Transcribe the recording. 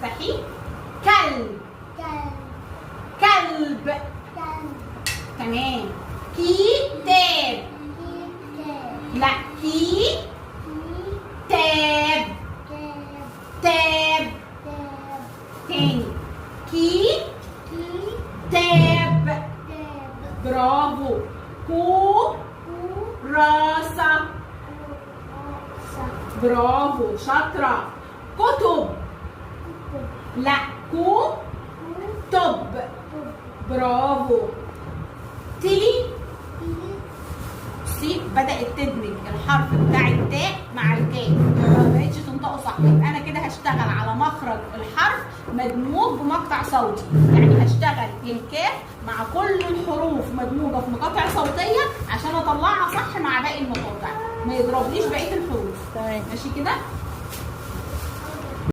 افتحي. كلب. كلب. تمام. كتاب. لا، تاب. تاب. تاني. تاب. برافو. كراسة. برافو، شاطرة. كتب. لا، كتب. برافو. بصي بدأت تدمج الحرف بتاع التاء مع الكاف، ما بقتش تنطقه صح. يبقى انا كده هشتغل على مخرج الحرف مدموج بمقطع صوتي، يعني هشتغل الكاف مع كل الحروف مدموجه في مقاطع صوتيه عشان اطلعها صح مع باقي المقاطع، ما يضربليش بقيه الحروف. تمام. ماشي كده؟